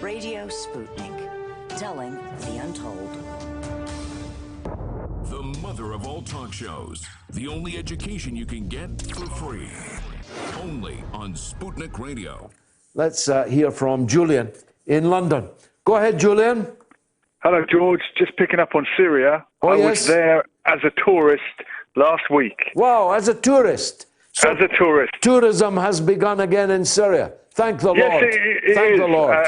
Radio Sputnik, telling the untold. The mother of all talk shows. The only education you can get for free. Only on Sputnik Radio. Let's hear from Julian in London. Go ahead, Julian. Hello, George. Just picking up on Syria. Oh, I yes? was there as a tourist last week. Wow, as a tourist. So as a tourist. Tourism has begun again in Syria. Thank the Yes, Lord. it Thank is. the Lord.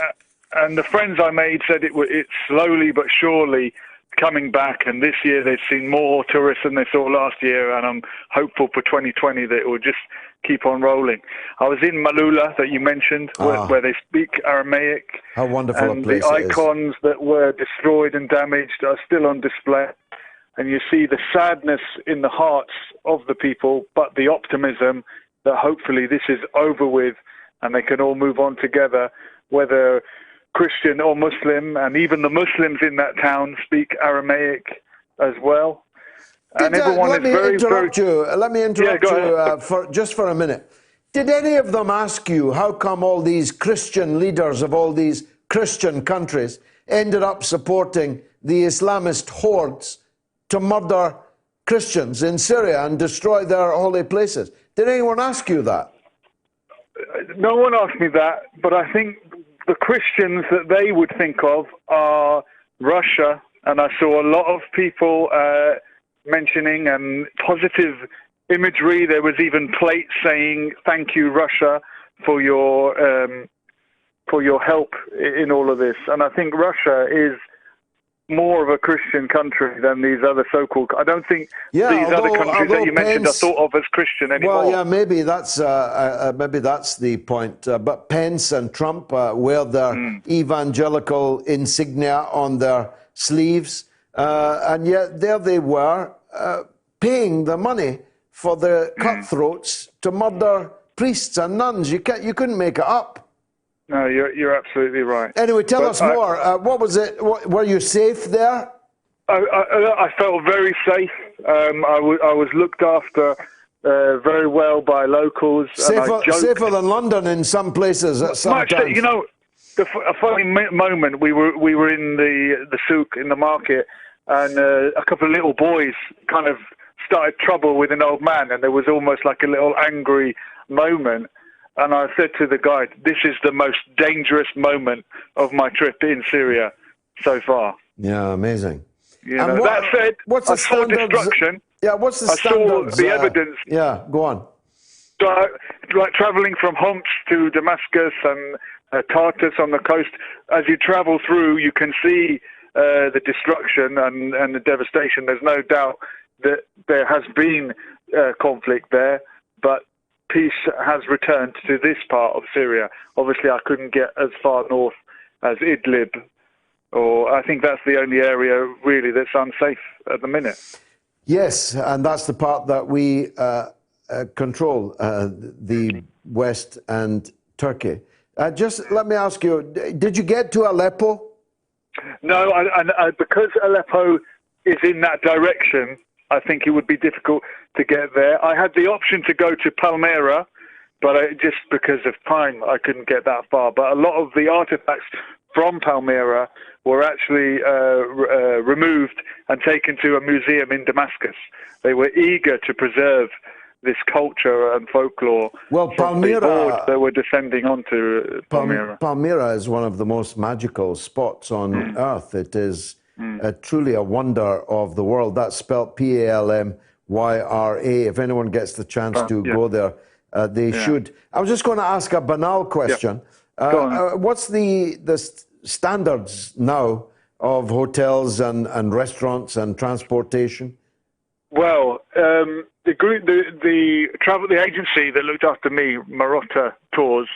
And the friends I made said it's slowly but surely coming back. And this year they've seen more tourists than they saw last year. And I'm hopeful for 2020 that it will just keep on rolling. I was in Malula that you mentioned, where they speak Aramaic. How wonderful and a place the it is. icons that were destroyed and damaged are still on display. And you see the sadness in the hearts of the people, but the optimism that hopefully this is over with and they can all move on together, whether Christian or Muslim, and even the Muslims in that town speak Aramaic as well. And everyone let is me very, interrupt very... you. Let me interrupt go you ahead. just for a minute. Did any of them ask you how come all these Christian leaders of all these Christian countries ended up supporting the Islamist hordes to murder Christians in Syria and destroy their holy places? Did anyone ask you that? No one asked me that, but I think the Christians that they would think of are Russia, and I saw a lot of people mentioning positive imagery. There was even plates saying, "Thank you, Russia, for your help in all of this." And I think Russia is more of a Christian country than these other so-called... I don't think these other countries that you mentioned are thought of as Christian anymore. Well, yeah, maybe that's the point. But Pence and Trump wear their evangelical insignia on their sleeves, and yet there they were paying the money for the cutthroats to murder priests and nuns. You couldn't make it up. No, you're absolutely right. Anyway, tell us more. What was it? Were you safe there? I felt very safe. I was looked after very well by locals. Safer than London in some places at some times. You know, a funny moment, we were in the souk, in the market, and a couple of little boys kind of started trouble with an old man, and there was almost like a little angry moment. And I said to the guide, "This is the most dangerous moment of my trip in Syria so far." Yeah, amazing. You know, that said, I saw destruction. Yeah, what's the standards? I saw the evidence. Yeah, go on. Like traveling from Homs to Damascus and Tartus on the coast, as you travel through, you can see the destruction and the devastation. There's no doubt that there has been conflict there, but peace has returned to this part of Syria. Obviously, I couldn't get as far north as Idlib, or I think that's the only area really that's unsafe at the minute. Yes, and that's the part that we control, the West and Turkey. Just let me ask you, did you get to Aleppo? No, because Aleppo is in that direction, I think it would be difficult to get there. I had the option to go to Palmyra, but just because of time, I couldn't get that far. But a lot of the artifacts from Palmyra were actually removed and taken to a museum in Damascus. They were eager to preserve this culture and folklore. Well, Palmyra, they were descending onto Palmyra. Palmyra is one of the most magical spots on earth. It is truly a wonder of the world. That's spelled Palmyra. If anyone gets the chance to go there, they should. I was just going to ask a banal question. What's the standards now of hotels and restaurants and transportation? Well, the group, the agency that looked after me, Marotta Tours,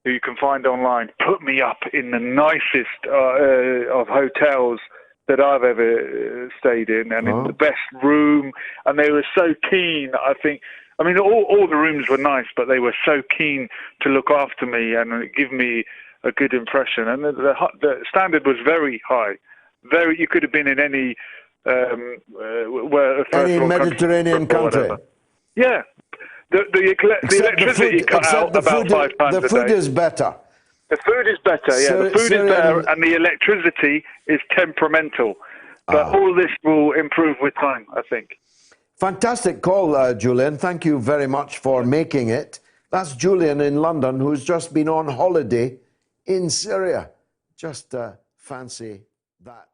who you can find online, put me up in the nicest of hotels that I've ever stayed in, and in the best room. And they were so keen, I think. I mean, all the rooms were nice, but they were so keen to look after me and give me a good impression. And the standard was very high. You could have been in any Mediterranean country. Yeah, the electricity cut out about 5 times a day. The food is better. The food is better, yeah. The food is better, and the electricity is temperamental. But all this will improve with time, I think. Fantastic call, Julian. Thank you very much for making it. That's Julian in London, who's just been on holiday in Syria. Just fancy that.